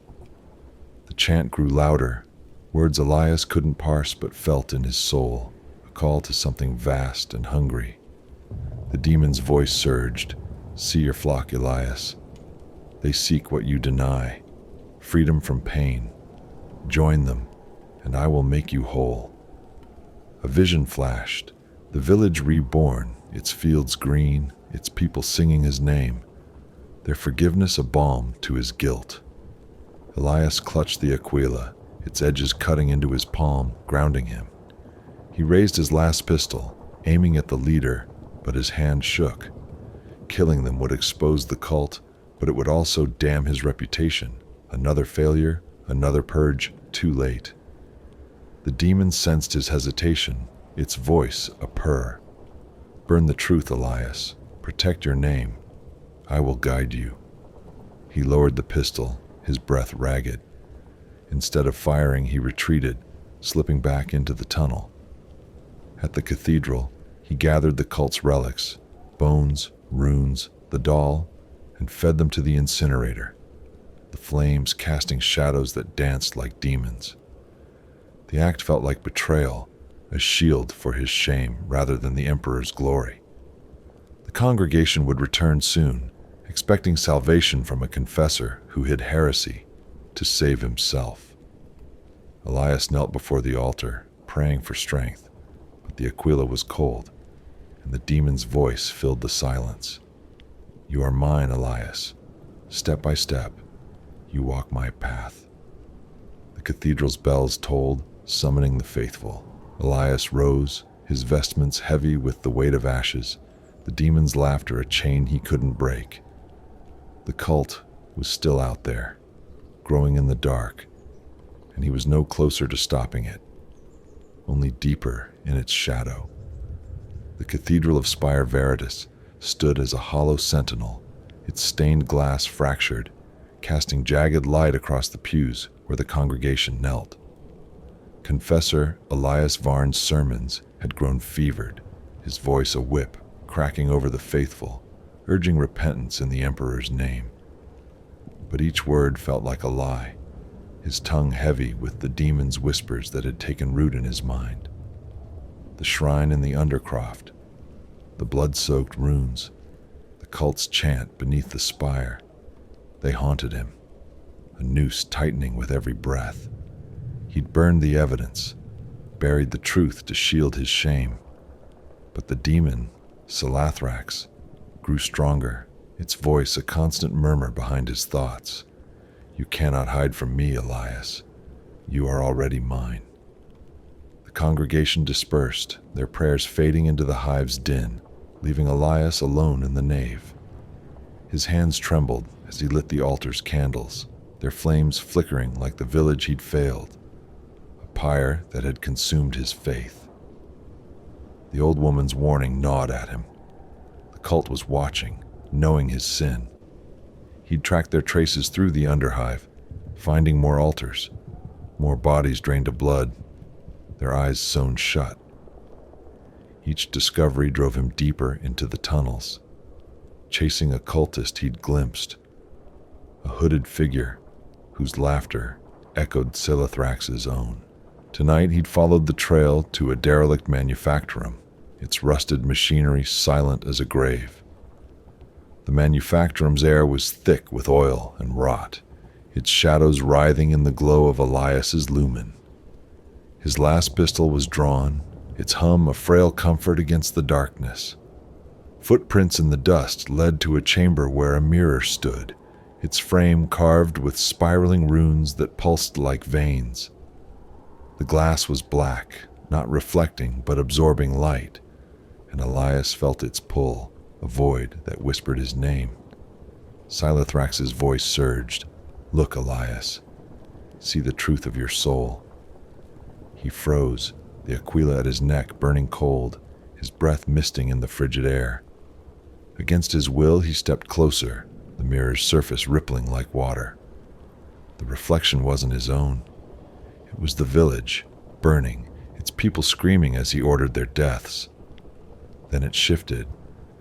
The chant grew louder, words Elias couldn't parse but felt in his soul, a call to something vast and hungry. The demon's voice surged, "See your flock, Elias. They seek what you deny, freedom from pain. Join them, and I will make you whole." A vision flashed, the village reborn, its fields green, its people singing his name, their forgiveness a balm to his guilt. Elias clutched the aquila, its edges cutting into his palm, grounding him. He raised his last pistol, aiming at the leader, but his hand shook. Killing them would expose the cult, but it would also damn his reputation. Another failure, another purge, too late. The demon sensed his hesitation, its voice a purr. "Burn the truth, Elias. Protect your name. I will guide you." He lowered the pistol, his breath ragged. Instead of firing, he retreated, slipping back into the tunnel. At the cathedral, he gathered the cult's relics, bones, runes, the doll, and fed them to the incinerator, the flames casting shadows that danced like demons. The act felt like betrayal, a shield for his shame rather than the emperor's glory. The congregation would return soon, expecting salvation from a confessor who hid heresy to save himself. Elias knelt before the altar, praying for strength, but the aquila was cold, and the demon's voice filled the silence. "You are mine, Elias. Step by step, you walk my path." The cathedral's bells tolled, summoning the faithful. Elias rose, his vestments heavy with the weight of ashes, the demon's laughter a chain he couldn't break. The cult was still out there, growing in the dark, and he was no closer to stopping it, only deeper in its shadow. The Cathedral of Spire Veritas stood as a hollow sentinel, its stained glass fractured, casting jagged light across the pews where the congregation knelt. Confessor Elias Varn's sermons had grown fevered, his voice a whip, cracking over the faithful, urging repentance in the emperor's name. But each word felt like a lie, his tongue heavy with the demon's whispers that had taken root in his mind. The shrine in the undercroft, the blood-soaked runes, the cult's chant beneath the spire, they haunted him, a noose tightening with every breath. He'd burned the evidence, buried the truth to shield his shame. But the demon, Salathrax, grew stronger, its voice a constant murmur behind his thoughts. "You cannot hide from me, Elias. You are already mine." The congregation dispersed, their prayers fading into the hive's din, leaving Elias alone in the nave. His hands trembled as he lit the altar's candles, their flames flickering like the village he'd failed, a pyre that had consumed his faith. The old woman's warning gnawed at him. The cult was watching, knowing his sin. He'd tracked their traces through the underhive, finding more altars, more bodies drained of blood, their eyes sewn shut. Each discovery drove him deeper into the tunnels, chasing a cultist he'd glimpsed, a hooded figure whose laughter echoed Salathrax's own. Tonight he'd followed the trail to a derelict manufactorum, its rusted machinery silent as a grave. The manufactorum's air was thick with oil and rot, its shadows writhing in the glow of Elias's lumen. His last pistol was drawn, its hum a frail comfort against the darkness. Footprints in the dust led to a chamber where a mirror stood, its frame carved with spiraling runes that pulsed like veins. The glass was black, not reflecting but absorbing light, and Elias felt its pull, a void that whispered his name. Salathrax's voice surged. "Look, Elias. See the truth of your soul." He froze, the aquila at his neck burning cold, his breath misting in the frigid air. Against his will, he stepped closer, the mirror's surface rippling like water. The reflection wasn't his own. It was the village, burning, its people screaming as he ordered their deaths. Then it shifted,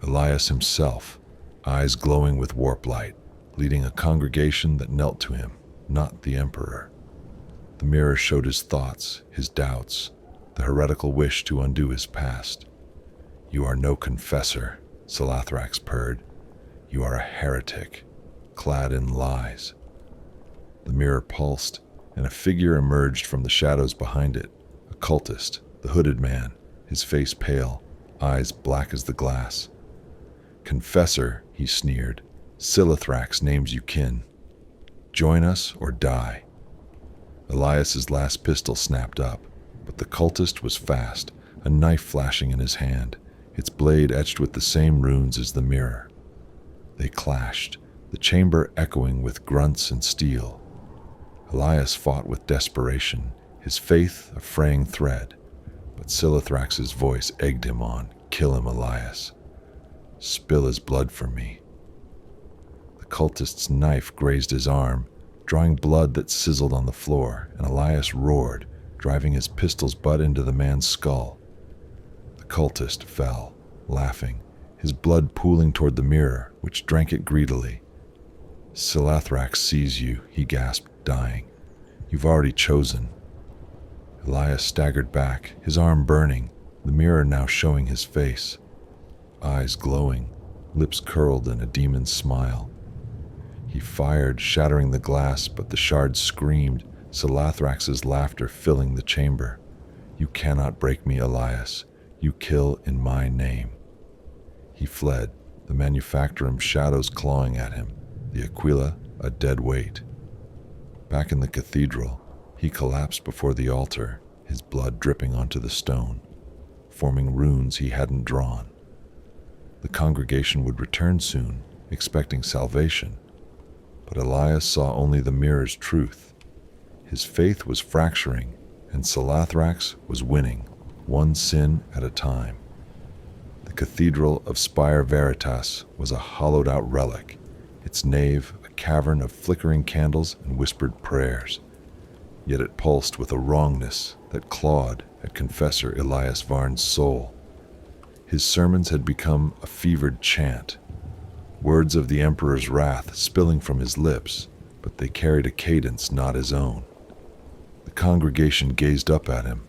Elias himself, eyes glowing with warp light, leading a congregation that knelt to him, not the emperor. The mirror showed his thoughts, his doubts, the heretical wish to undo his past. "You are no confessor," Salathrax purred. "You are a heretic, clad in lies." The mirror pulsed, and a figure emerged from the shadows behind it, a cultist, the hooded man, his face pale, eyes black as the glass. "Confessor," he sneered, "Salathrax names you kin. Join us or die." Elias's last pistol snapped up, but the cultist was fast, a knife flashing in his hand, its blade etched with the same runes as the mirror. They clashed, the chamber echoing with grunts and steel. Elias fought with desperation, his faith a fraying thread, but Salathrax's voice egged him on. "Kill him, Elias. Spill his blood for me." The cultist's knife grazed his arm, drawing blood that sizzled on the floor, and Elias roared, driving his pistol's butt into the man's skull. The cultist fell, laughing, his blood pooling toward the mirror, which drank it greedily. "Salathrax sees you," he gasped, dying. "You've already chosen." Elias staggered back, his arm burning, the mirror now showing his face. Eyes glowing, lips curled in a demon's smile. He fired, shattering the glass, but the shards screamed, Salathrax's laughter filling the chamber. "You cannot break me, Elias. You kill in my name." He fled, the manufactorum shadows clawing at him, the Aquila a dead weight. Back in the cathedral, he collapsed before the altar, his blood dripping onto the stone, forming runes he hadn't drawn. The congregation would return soon, expecting salvation, but Elias saw only the mirror's truth. His faith was fracturing, and Salathrax was winning, one sin at a time. The Cathedral of Spire Veritas was a hollowed-out relic, its nave a cavern of flickering candles and whispered prayers. Yet it pulsed with a wrongness that clawed at Confessor Elias Varn's soul. His sermons had become a fevered chant, words of the Emperor's wrath spilling from his lips, but they carried a cadence not his own. The congregation gazed up at him,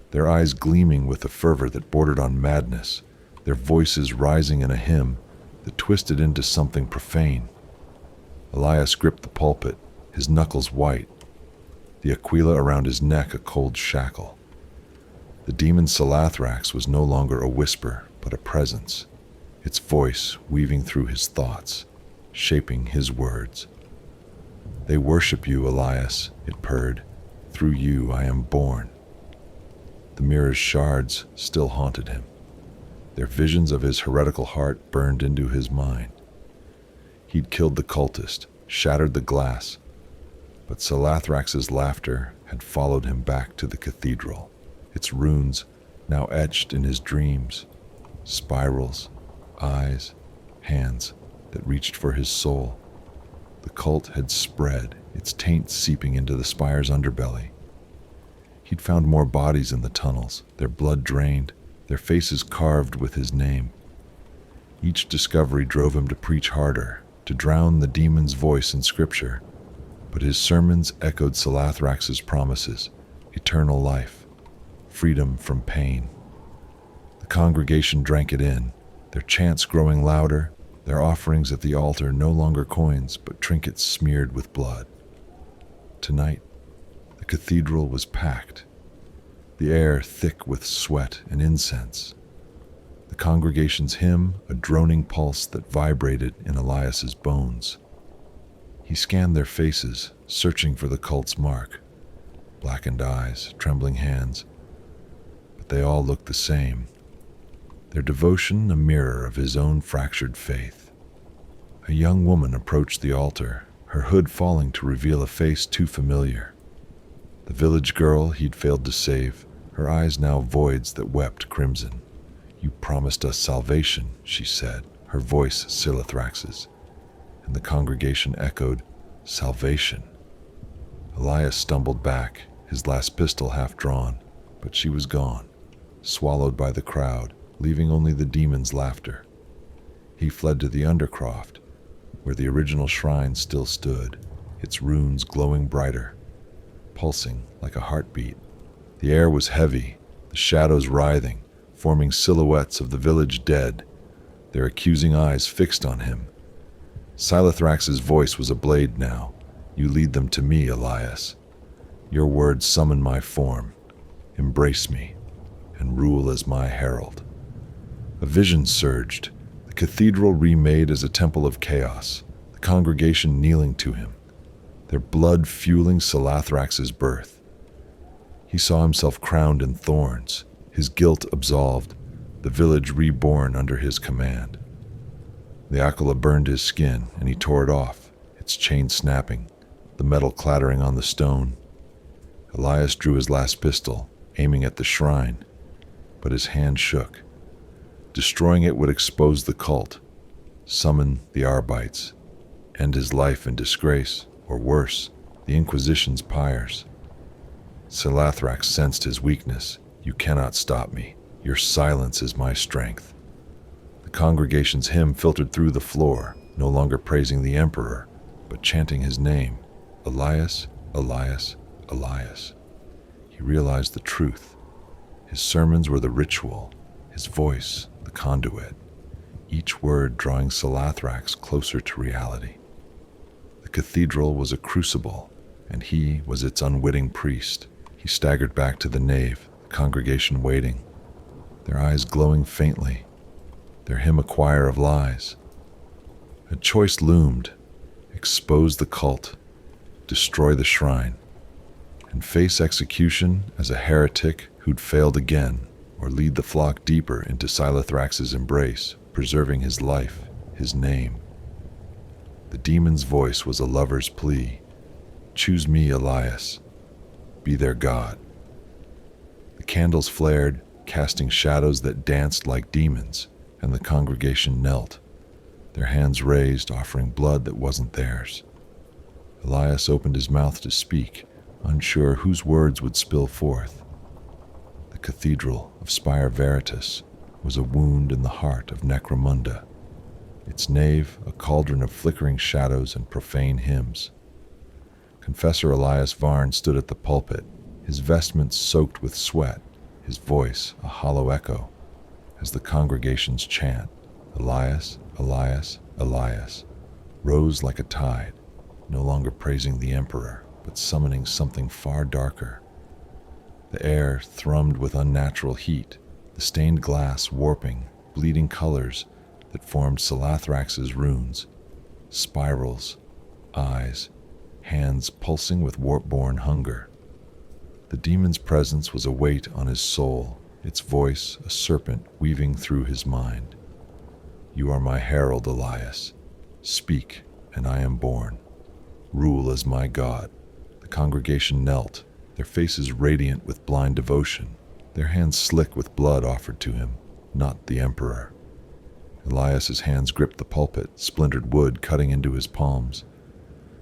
their eyes gleaming with a fervor that bordered on madness, their voices rising in a hymn that twisted into something profane. Elias gripped the pulpit, his knuckles white, the Aquila around his neck a cold shackle. The demon Salathrax was no longer a whisper, but a presence, its voice weaving through his thoughts, shaping his words. "They worship you, Elias," it purred. "Through you I am born." The mirror's shards still haunted him. Their visions of his heretical heart burned into his mind. He'd killed the cultist, shattered the glass, but Salathrax's laughter had followed him back to the cathedral, its runes now etched in his dreams, spirals, eyes, hands that reached for his soul. The cult had spread, its taint seeping into the spire's underbelly. He'd found more bodies in the tunnels, their blood drained, their faces carved with his name. Each discovery drove him to preach harder, to drown the demon's voice in scripture, but his sermons echoed Salathrax's promises, eternal life, freedom from pain. The congregation drank it in, their chants growing louder, their offerings at the altar no longer coins, but trinkets smeared with blood. Tonight, the cathedral was packed, the air thick with sweat and incense. The congregation's hymn, a droning pulse that vibrated in Elias's bones. He scanned their faces, searching for the cult's mark. Blackened eyes, trembling hands, but they all looked the same. Their devotion a mirror of his own fractured faith. A young woman approached the altar, her hood falling to reveal a face too familiar. The village girl he'd failed to save, her eyes now voids that wept crimson. "You promised us salvation," she said, her voice Silithrax's, and the congregation echoed, "Salvation." Elias stumbled back, his last pistol half drawn, but she was gone, swallowed by the crowd, leaving only the demon's laughter. He fled to the Undercroft, where the original shrine still stood, its runes glowing brighter, pulsing like a heartbeat. The air was heavy, the shadows writhing, forming silhouettes of the village dead, their accusing eyes fixed on him. Silithrax's voice was a blade now. "You lead them to me, Elias. Your words summon my form. Embrace me, and rule as my herald." A vision surged, the cathedral remade as a temple of chaos, the congregation kneeling to him, their blood fueling Silithrax's birth. He saw himself crowned in thorns, his guilt absolved, the village reborn under his command. The Aquila burned his skin, and he tore it off, its chain snapping, the metal clattering on the stone. Elias drew his last pistol, aiming at the shrine, but his hand shook. Destroying it would expose the cult, summon the Arbites, end his life in disgrace, or worse, the Inquisition's pyres. Silithrax sensed his weakness. "You cannot stop me. Your silence is my strength." The congregation's hymn filtered through the floor, no longer praising the Emperor, but chanting his name, "Elias, Elias, Elias." He realized the truth. His sermons were the ritual, his voice the conduit, each word drawing Silithrax closer to reality. The cathedral was a crucible, and he was its unwitting priest. He staggered back to the nave, the congregation waiting, their eyes glowing faintly, their hymn a choir of lies. A choice loomed: expose the cult, destroy the shrine, and face execution as a heretic who'd failed again, or lead the flock deeper into Silithrax's embrace, preserving his life, his name. The demon's voice was a lover's plea. "Choose me, Elias. Be their god." The candles flared, casting shadows that danced like demons, and the congregation knelt, their hands raised, offering blood that wasn't theirs. Elias opened his mouth to speak, unsure whose words would spill forth. The cathedral of Spire Veritas was a wound in the heart of Necromunda, its nave a cauldron of flickering shadows and profane hymns. Confessor Elias Varn stood at the pulpit, his vestments soaked with sweat, his voice a hollow echo, as the congregation's chant, "Elias, Elias, Elias," rose like a tide, no longer praising the Emperor, but summoning something far darker. The air thrummed with unnatural heat, the stained glass warping, bleeding colors that formed Silithrax's runes, spirals, eyes, hands pulsing with warp-born hunger. The demon's presence was a weight on his soul, its voice a serpent weaving through his mind. "You are my herald, Elias. Speak, and I am born. Rule as my god." The congregation knelt, their faces radiant with blind devotion, their hands slick with blood offered to him, not the Emperor. Elias's hands gripped the pulpit, splintered wood cutting into his palms,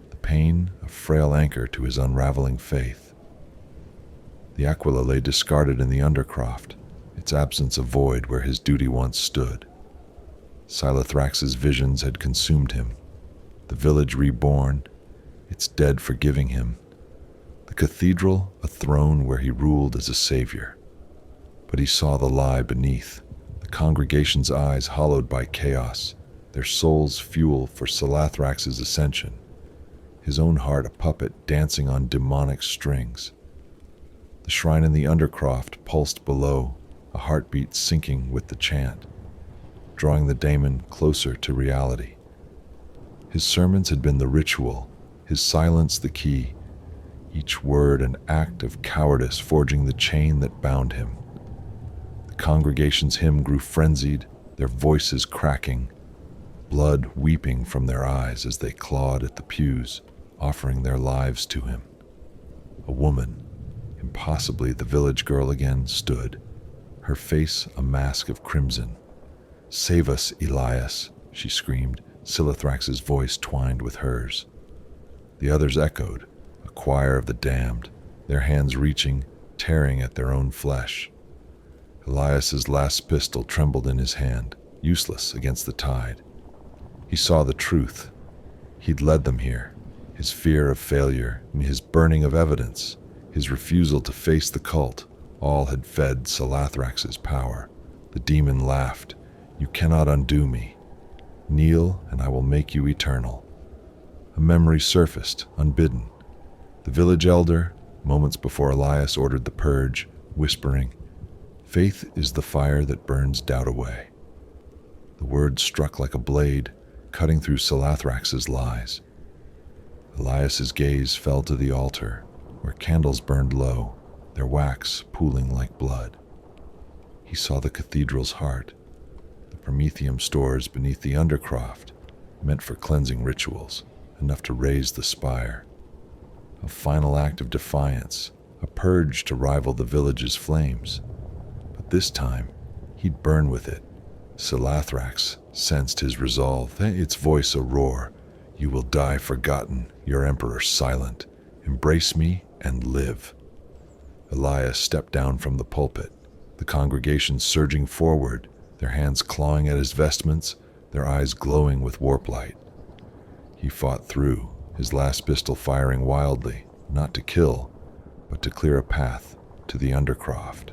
the pain a frail anchor to his unraveling faith. The Aquila lay discarded in the Undercroft, its absence a void where his duty once stood. Silithrax's visions had consumed him, the village reborn, its dead forgiving him, the cathedral a throne where he ruled as a savior. But he saw the lie beneath, the congregation's eyes hollowed by chaos, their souls fuel for Silithrax's ascension, his own heart a puppet dancing on demonic strings. The shrine in the Undercroft pulsed below, a heartbeat syncing with the chant, drawing the Daemon closer to reality. His sermons had been the ritual, his silence the key, each word an act of cowardice forging the chain that bound him. The congregation's hymn grew frenzied, their voices cracking, blood weeping from their eyes as they clawed at the pews, offering their lives to him. A woman, impossibly the village girl again, stood, her face a mask of crimson. "Save us, Elias," she screamed, Silithrax's voice twined with hers. The others echoed, a choir of the damned, their hands reaching, tearing at their own flesh. Elias's last pistol trembled in his hand, useless against the tide. He saw the truth. He'd led them here. His fear of failure, his burning of evidence, his refusal to face the cult, all had fed Silithrax's power. The demon laughed. "You cannot undo me. Kneel, and I will make you eternal." A memory surfaced, unbidden. The village elder, moments before Elias ordered the purge, whispering, "Faith is the fire that burns doubt away." The words struck like a blade, cutting through Silithrax's lies. Elias's gaze fell to the altar, where candles burned low, their wax pooling like blood. He saw the cathedral's heart, the promethium stores beneath the undercroft, meant for cleansing rituals, enough to raise the spire. A final act of defiance, a purge to rival the village's flames. But this time, he'd burn with it. Silithrax sensed his resolve, its voice a roar. "You will die forgotten, your emperor silent. Embrace me and live." Elias stepped down from the pulpit, the congregation surging forward, their hands clawing at his vestments, their eyes glowing with warp light. He fought through, his last pistol firing wildly, not to kill, but to clear a path to the undercroft.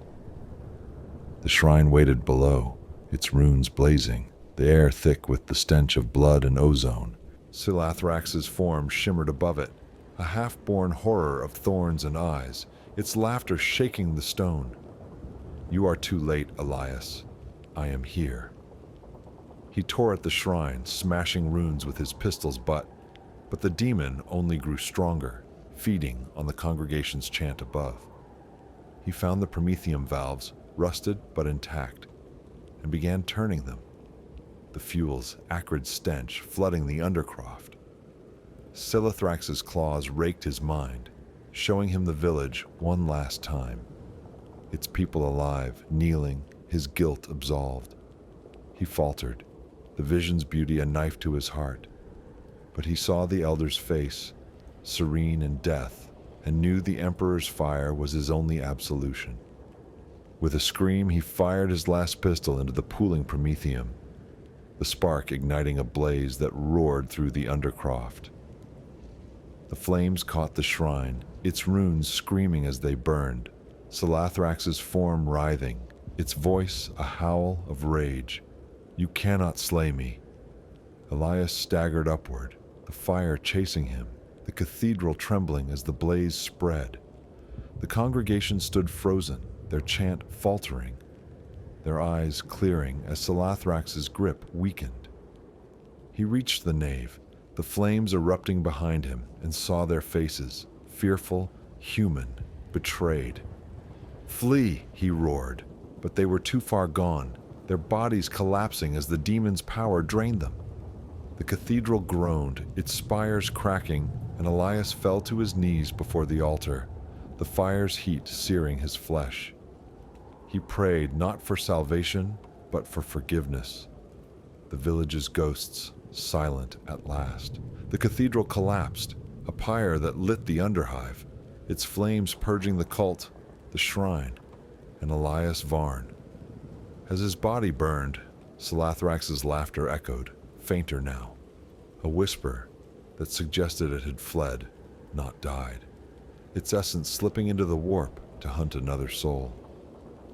The shrine waited below, its runes blazing, the air thick with the stench of blood and ozone. Silithrax's form shimmered above it, a half-born horror of thorns and eyes, its laughter shaking the stone. "You are too late, Elias. I am here." He tore at the shrine, smashing runes with his pistol's butt, but the demon only grew stronger, feeding on the congregation's chant above. He found the promethium valves, rusted but intact, and began turning them, the fuel's acrid stench flooding the undercroft. Silithrax's claws raked his mind, showing him the village one last time, its people alive, kneeling, his guilt absolved. He faltered, the vision's beauty a knife to his heart, but he saw the elder's face, serene in death, and knew the emperor's fire was his only absolution. With a scream, he fired his last pistol into the pooling promethium, the spark igniting a blaze that roared through the undercroft. The flames caught the shrine, its runes screaming as they burned, Silithrax's form writhing, its voice a howl of rage. "You cannot slay me." Elias staggered upward, the fire chasing him, the cathedral trembling as the blaze spread. The congregation stood frozen, their chant faltering, their eyes clearing as Silithrax's grip weakened. He reached the nave, the flames erupting behind him, and saw their faces, fearful, human, betrayed. "Flee!" he roared, but they were too far gone, their bodies collapsing as the demon's power drained them. The cathedral groaned, its spires cracking, and Elias fell to his knees before the altar, the fire's heat searing his flesh. He prayed not for salvation, but for forgiveness. The village's ghosts, silent at last. The cathedral collapsed, a pyre that lit the underhive, its flames purging the cult, the shrine, and Elias Varn. As his body burned, Silithrax's laughter echoed, fainter now, a whisper that suggested it had fled, not died, its essence slipping into the warp to hunt another soul.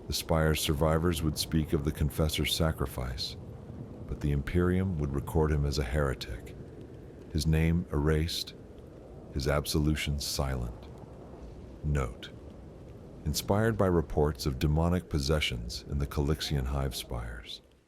The spire's survivors would speak of the confessor's sacrifice, but the Imperium would record him as a heretic, his name erased, his absolution silent. Note: inspired by reports of demonic possessions in the Calixian hive spires.